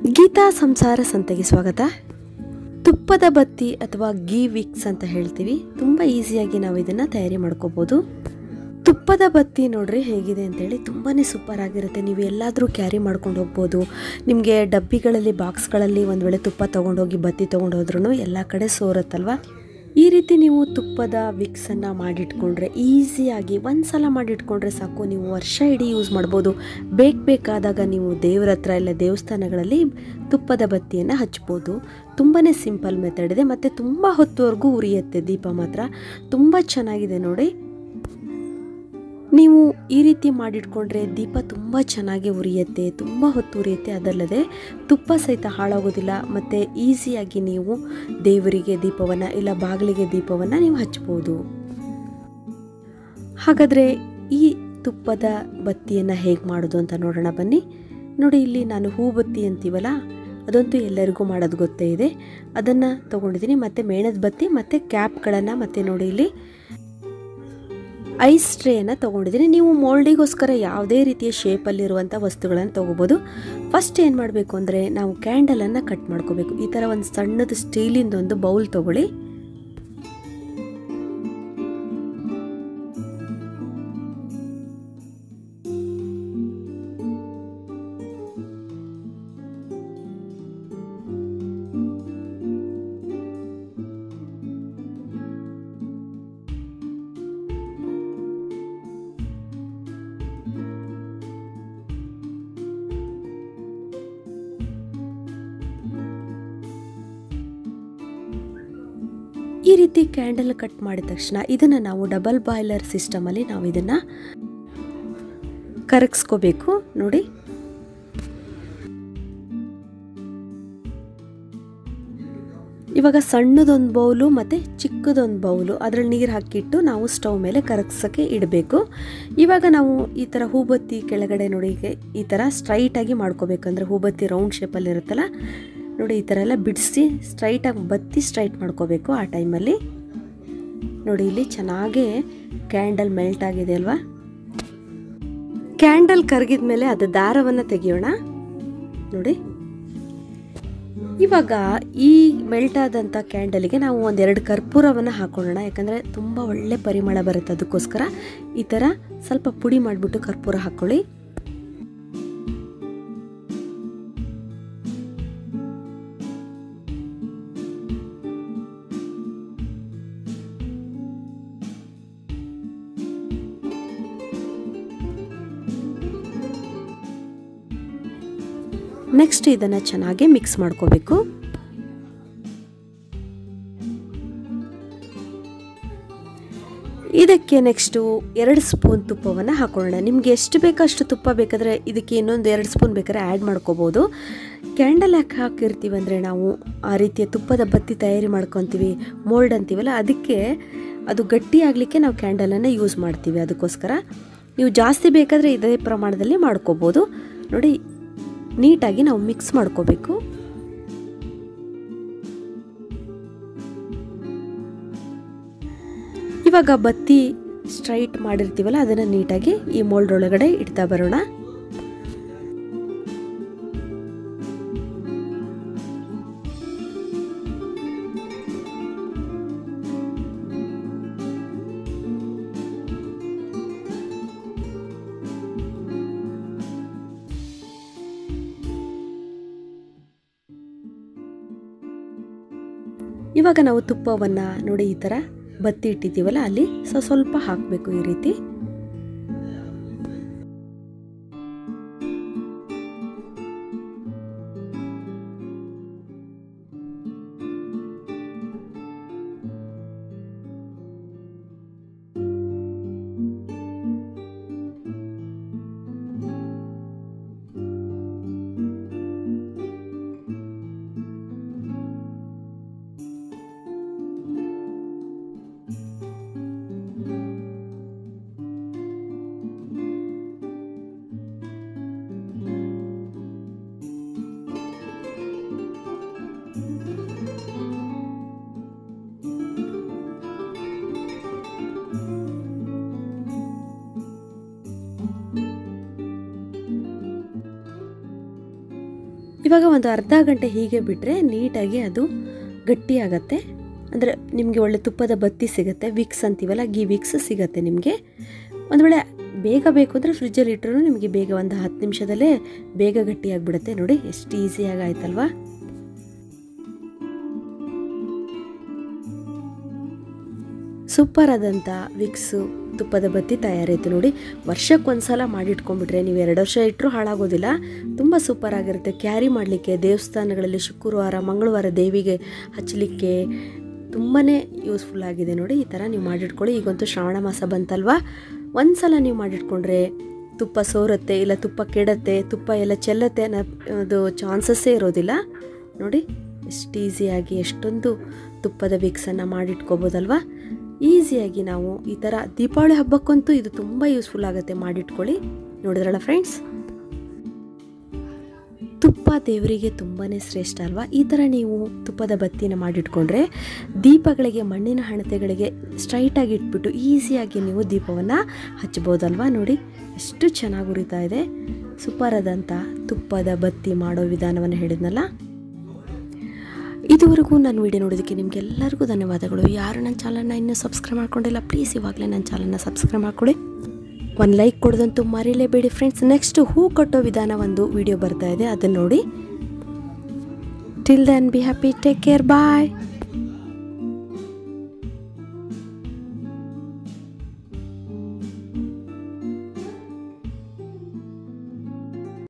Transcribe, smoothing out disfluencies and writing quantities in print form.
ಗೀತಾ ಸಂಸಾರ ಸಂತೆಗೆ ಸ್ವಾಗತ. ತುಪ್ಪದ ಬತ್ತಿ ಅಥವಾ ಗೀ ವಿಕ್ಸ್ ಅಂತ ಹೇಳ್ತೀವಿ. ತುಂಬ ಈಸಿಯಾಗಿ ನಾವು ಇದನ್ನು ತಯಾರಿ ಮಾಡ್ಕೋಬೋದು. ತುಪ್ಪದ ಬತ್ತಿ ನೋಡ್ರಿ ಹೇಗಿದೆ ಅಂತೇಳಿ ತುಂಬಾ ಸೂಪರ್ ಆಗಿರುತ್ತೆ. ನೀವು ಎಲ್ಲಾದರೂ ಕ್ಯಾರಿ ಮಾಡ್ಕೊಂಡು ಹೋಗ್ಬೋದು. ನಿಮಗೆ ಡಬ್ಬಿಗಳಲ್ಲಿ ಬಾಕ್ಸ್ಗಳಲ್ಲಿ ಒಂದು ವೇಳೆ ತುಪ್ಪ ತೊಗೊಂಡೋಗಿ ಬತ್ತಿ ತೊಗೊಂಡು ಹೋದ್ರೂ ಎಲ್ಲ ಕಡೆ ಸೋರುತ್ತಲ್ವ. ಈ ರೀತಿ ನೀವು ತುಪ್ಪದ ವಿಕ್ಸನ್ನು ಮಾಡಿಟ್ಕೊಂಡ್ರೆ ಈಸಿಯಾಗಿ ಒಂದು ಸಲ ಮಾಡಿಟ್ಕೊಂಡ್ರೆ ಸಾಕು, ನೀವು ವರ್ಷ ಇಡೀ ಯೂಸ್ ಮಾಡ್ಬೋದು. ಬೇಕಾದಾಗ ನೀವು ದೇವ್ರ ಹತ್ರ ಇಲ್ಲ ದೇವಸ್ಥಾನಗಳಲ್ಲಿ ತುಪ್ಪದ ಬತ್ತಿಯನ್ನು ಹಚ್ಬೋದು. ತುಂಬಾ ಸಿಂಪಲ್ ಮೆಥಡ್ ಇದೆ ಮತ್ತು ತುಂಬ ಹೊತ್ತುವರೆಗೂ ಉರಿಯುತ್ತೆ. ದೀಪ ಮಾತ್ರ ತುಂಬ ಚೆನ್ನಾಗಿದೆ ನೋಡಿ. ನೀವು ಈ ರೀತಿ ಮಾಡಿಟ್ಕೊಂಡ್ರೆ ದೀಪ ತುಂಬ ಚೆನ್ನಾಗಿ ಉರಿಯುತ್ತೆ, ತುಂಬ ಹೊತ್ತು ಉರಿಯುತ್ತೆ. ಅದಲ್ಲದೆ ತುಪ್ಪ ಸಹಿತ ಹಾಳಾಗೋದಿಲ್ಲ ಮತ್ತು ಈಸಿಯಾಗಿ ನೀವು ದೇವರಿಗೆ ದೀಪವನ್ನು ಇಲ್ಲ ಬಾಗಿಲಿಗೆ ದೀಪವನ್ನು ನೀವು ಹಚ್ಬೋದು. ಹಾಗಾದರೆ ಈ ತುಪ್ಪದ ಬತ್ತಿಯನ್ನು ಹೇಗೆ ಮಾಡೋದು ಅಂತ ನೋಡೋಣ ಬನ್ನಿ. ನೋಡಿ, ಇಲ್ಲಿ ನಾನು ಹೂ ಬತ್ತಿ ಅಂತೀವಲ್ಲ ಅದಂತೂ ಎಲ್ಲರಿಗೂ ಮಾಡೋದು ಗೊತ್ತೇ ಇದೆ. ಅದನ್ನು ತೊಗೊಂಡಿದ್ದೀನಿ ಮತ್ತು ಮೇಣದ ಬತ್ತಿ ಮತ್ತು ಕ್ಯಾಪ್ಗಳನ್ನು ಮತ್ತು ನೋಡಿ ಇಲ್ಲಿ ಐಸ್ ಟ್ರೇಯನ್ನು ತೊಗೊಂಡಿದ್ದೀನಿ. ನೀವು ಮೋಲ್ಡಿಗೋಸ್ಕರ ಯಾವುದೇ ರೀತಿಯ ಶೇಪಲ್ಲಿರುವಂಥ ವಸ್ತುಗಳನ್ನು ತೊಗೋಬೋದು. ಫಸ್ಟ್ ಏನು ಮಾಡಬೇಕು ಅಂದರೆ ನಾವು ಕ್ಯಾಂಡಲನ್ನು ಕಟ್ ಮಾಡ್ಕೋಬೇಕು. ಈ ಥರ ಒಂದು ಸಣ್ಣದು ಸ್ಟೀಲಿಂದೊಂದು ಬೌಲ್ ತೊಗೊಳ್ಳಿ. ಈ ರೀತಿ ಕ್ಯಾಂಡಲ್ ಕಟ್ ಮಾಡಿದ ತಕ್ಷಣ ಇದನ್ನು ನಾವು ಡಬಲ್ ಬಾಯ್ಲರ್ ಸಿಸ್ಟಮಲ್ಲಿ ನಾವು ಇದನ್ನು ಕರಗಿಸ್ಕೋಬೇಕು. ನೋಡಿ, ಇವಾಗ ಸಣ್ಣದೊಂದು ಬೌಲು ಮತ್ತು ಚಿಕ್ಕದೊಂದು ಬೌಲು ಅದರಲ್ಲಿ ನೀರು ಹಾಕಿಟ್ಟು ನಾವು ಸ್ಟವ್ ಮೇಲೆ ಕರಗಿಸೋಕ್ಕೆ ಇಡಬೇಕು. ಇವಾಗ ನಾವು ಈ ಥರ ಹೂಬತ್ತಿ ಕೆಳಗಡೆ ನೋಡಿ ಈ ಥರ ಸ್ಟ್ರೈಟಾಗಿ ಮಾಡ್ಕೋಬೇಕಂದ್ರೆ ಹೂಬತ್ತಿ ರೌಂಡ್ ಶೇಪಲ್ಲಿ ಇರುತ್ತಲ್ಲ ನೋಡಿ, ಈ ಥರ ಎಲ್ಲ ಬಿಡಿಸಿ ಸ್ಟ್ರೈಟಾಗಿ ಬತ್ತಿ ಸ್ಟ್ರೈಟ್ ಮಾಡ್ಕೋಬೇಕು. ಆ ಟೈಮಲ್ಲಿ ನೋಡಿ ಇಲ್ಲಿ ಚೆನ್ನಾಗೇ ಕ್ಯಾಂಡಲ್ ಮೆಲ್ಟ್ ಆಗಿದೆ ಅಲ್ವಾ. ಕ್ಯಾಂಡಲ್ ಕರಗಿದ ಮೇಲೆ ಅದು ದಾರವನ್ನು ತೆಗೆಯೋಣ. ನೋಡಿ, ಇವಾಗ ಈ ಮೆಲ್ಟ್ ಆದಂಥ ಕ್ಯಾಂಡಲಿಗೆ ನಾವು ಒಂದೆರಡು ಕರ್ಪೂರವನ್ನು ಹಾಕೊಳ್ಳೋಣ. ಯಾಕಂದರೆ ತುಂಬ ಒಳ್ಳೆ ಪರಿಮಳ ಬರುತ್ತೆ. ಅದಕ್ಕೋಸ್ಕರ ಈ ಥರ ಸ್ವಲ್ಪ ಪುಡಿ ಮಾಡಿಬಿಟ್ಟು ಕರ್ಪೂರ ಹಾಕ್ಕೊಳ್ಳಿ. ನೆಕ್ಸ್ಟ್ ಇದನ್ನು ಚೆನ್ನಾಗಿ ಮಿಕ್ಸ್ ಮಾಡ್ಕೋಬೇಕು. ಇದಕ್ಕೆ ನೆಕ್ಸ್ಟು 2 ಸ್ಪೂನ್ ತುಪ್ಪವನ್ನು ಹಾಕೊಳ್ಳೋಣ. ನಿಮಗೆ ಎಷ್ಟು ಬೇಕೋ ಅಷ್ಟು ತುಪ್ಪ ಬೇಕಾದರೆ ಇದಕ್ಕೆ ಇನ್ನೊಂದು 2 ಸ್ಪೂನ್ ಬೇಕಾದ್ರೆ ಆ್ಯಡ್ ಮಾಡ್ಕೋಬೋದು. ಕ್ಯಾಂಡಲ್ ಯಾಕೆ ಹಾಕಿರ್ತೀವಿ ಅಂದರೆ ನಾವು ಆ ರೀತಿಯ ತುಪ್ಪದ ಬತ್ತಿ ತಯಾರಿ ಮಾಡ್ಕೊತೀವಿ, ಮೋಲ್ಡ್ ಅಂತೀವಲ್ಲ, ಅದಕ್ಕೆ ಅದು ಗಟ್ಟಿ ಆಗಲಿಕ್ಕೆ ನಾವು ಕ್ಯಾಂಡಲನ್ನು ಯೂಸ್ ಮಾಡ್ತೀವಿ. ಅದಕ್ಕೋಸ್ಕರ ನೀವು ಜಾಸ್ತಿ ಬೇಕಾದರೆ ಇದೇ ಪ್ರಮಾಣದಲ್ಲಿ ಮಾಡ್ಕೋಬೋದು. ನೋಡಿ, ನೀಟಾಗಿ ನಾವು ಮಿಕ್ಸ್ ಮಾಡ್ಕೋಬೇಕು. ಇವಾಗ ಬತ್ತಿ ಸ್ಟ್ರೈಟ್ ಮಾಡಿರ್ತೀವಲ್ಲ ಅದನ್ನು ನೀಟಾಗಿ ಈ ಮೋಲ್ಡ್ ಒಳಗಡೆ ಇಡ್ತಾ ಬರೋಣ. ಇವಾಗ ನಾವು ತುಪ್ಪವನ್ನು ನೋಡಿ ಈ ಥರ ಬತ್ತಿ ಇಟ್ಟಿದ್ದೀವಲ್ಲ ಅಲ್ಲಿ ಸ್ವಲ್ಪ ಹಾಕಬೇಕು ಈ ರೀತಿ. ಇವಾಗ ಒಂದು ಅರ್ಧ ಗಂಟೆ ಹೀಗೆ ಬಿಟ್ಟರೆ ನೀಟಾಗಿ ಅದು ಗಟ್ಟಿಯಾಗತ್ತೆ. ಅಂದರೆ ನಿಮಗೆ ಒಳ್ಳೆ ತುಪ್ಪದ ಬತ್ತಿ ಸಿಗುತ್ತೆ. ವಿಕ್ಸ್ ಅಂತೀವಲ್ಲ, ಗೀ ವಿಕ್ಸ್ ಸಿಗುತ್ತೆ ನಿಮಗೆ. ಒಂದು ವೇಳೆ ಬೇಗ ಬೇಕು ಅಂದರೆ ಫ್ರಿಜ್ಜಲ್ಲಿ ಇಟ್ಟರು ನಿಮಗೆ ಬೇಗ ಒಂದು 10 ನಿಮಿಷದಲ್ಲೇ ಬೇಗ ಗಟ್ಟಿಯಾಗಿಬಿಡುತ್ತೆ. ನೋಡಿ ಎಷ್ಟು ಈಸಿಯಾಗಿ ಆಯ್ತಲ್ವಾ. ಸೂಪರ್ ಆದಂಥ ವಿಕ್ಸು ತುಪ್ಪದ ಬತ್ತಿ ತಯಾರಾಯಿತು ನೋಡಿ. ವರ್ಷಕ್ಕೊಂದು ಸಲ ಮಾಡಿಟ್ಕೊಂಡ್ಬಿಟ್ರೆ ನೀವು 2 ವರ್ಷ ಇಟ್ಟರೂ ಹಾಳಾಗೋದಿಲ್ಲ. ತುಂಬ ಸೂಪರ್ ಆಗಿರುತ್ತೆ. ಕ್ಯಾರಿ ಮಾಡಲಿಕ್ಕೆ, ದೇವಸ್ಥಾನಗಳಲ್ಲಿ ಶುಕ್ರವಾರ ಮಂಗಳವಾರ ದೇವಿಗೆ ಹಚ್ಚಲಿಕ್ಕೆ ತುಂಬಾ ಯೂಸ್ಫುಲ್ ಆಗಿದೆ ನೋಡಿ. ಈ ಥರ ನೀವು ಮಾಡಿಟ್ಕೊಳ್ಳಿ. ಈಗಂತೂ ಶ್ರಾವಣ ಮಾಸ ಬಂತಲ್ವಾ, ಒಂದು ಸಲ ನೀವು ಮಾಡಿಟ್ಕೊಂಡ್ರೆ ತುಪ್ಪ ಸೋರುತ್ತೆ, ಇಲ್ಲ ತುಪ್ಪ ಕೆಡತ್ತೆ, ತುಪ್ಪ ಎಲ್ಲ ಚೆಲ್ಲತ್ತೆ ಅದು ಚಾನ್ಸಸ್ಸೇ ಇರೋದಿಲ್ಲ ನೋಡಿ. ಎಷ್ಟು ಈಸಿಯಾಗಿ ಎಷ್ಟೊಂದು ತುಪ್ಪದ ವಿಕ್ಸನ್ನು ಮಾಡಿಟ್ಕೋಬೋದಲ್ವಾ. ಈಸಿಯಾಗಿ ನಾವು ಈ ಥರ ದೀಪಾವಳಿ ಹಬ್ಬಕ್ಕಂತೂ ಇದು ತುಂಬ ಯೂಸ್ಫುಲ್ ಆಗುತ್ತೆ. ಮಾಡಿಟ್ಕೊಳ್ಳಿ. ನೋಡಿದ್ರಲ್ಲ ಫ್ರೆಂಡ್ಸ್, ತುಪ್ಪ ದೇವರಿಗೆ ತುಂಬಾ ಶ್ರೇಷ್ಠ ಅಲ್ವಾ. ಈ ಥರ ನೀವು ತುಪ್ಪದ ಬತ್ತಿನ ಮಾಡಿಟ್ಕೊಂಡ್ರೆ ದೀಪಗಳಿಗೆ, ಮಣ್ಣಿನ ಹಣತೆಗಳಿಗೆ ಸ್ಟ್ರೈಟಾಗಿ ಇಟ್ಬಿಟ್ಟು ಈಸಿಯಾಗಿ ನೀವು ದೀಪವನ್ನು ಹಚ್ಬೋದಲ್ವಾ. ನೋಡಿ ಎಷ್ಟು ಚೆನ್ನಾಗಿ ಉರಿತಾ ಇದೆ. ಸೂಪರ್ ಆದಂಥ ತುಪ್ಪದ ಬತ್ತಿ ಮಾಡೋ ವಿಧಾನವನ್ನು ಹೇಳಿದ್ನಲ್ಲ. ಇದುವರೆಗೂ ನಾನು ವಿಡಿಯೋ ನೋಡೋದಕ್ಕೆ ನಿಮಗೆಲ್ಲರಿಗೂ ಧನ್ಯವಾದಗಳು. ಯಾರು ನನ್ನ ಚಾನಲ್ನ ಇನ್ನೂ ಸಬ್ಸ್ಕ್ರೈಬ್ ಮಾಡ್ಕೊಂಡಿಲ್ಲ, ಪ್ಲೀಸ್ ಇವಾಗಲೇ ನನ್ನ ಚಾನಲ್ನ ಸಬ್ಸ್ಕ್ರೈಬ್ ಮಾಡ್ಕೊಳ್ಳಿ. ಒಂದು ಲೈಕ್ ಕೊಡೋದಂತೂ ಮರೀಲೇಬೇಡಿ ಫ್ರೆಂಡ್ಸ್. ನೆಕ್ಸ್ಟ್ ಹೂ ಕಟ್ಟೋ ವಿಧಾನ ಒಂದು ವಿಡಿಯೋ ಬರ್ತಾ ಇದೆ, ಅದನ್ನು ನೋಡಿ. Till then be happy, take care, bye.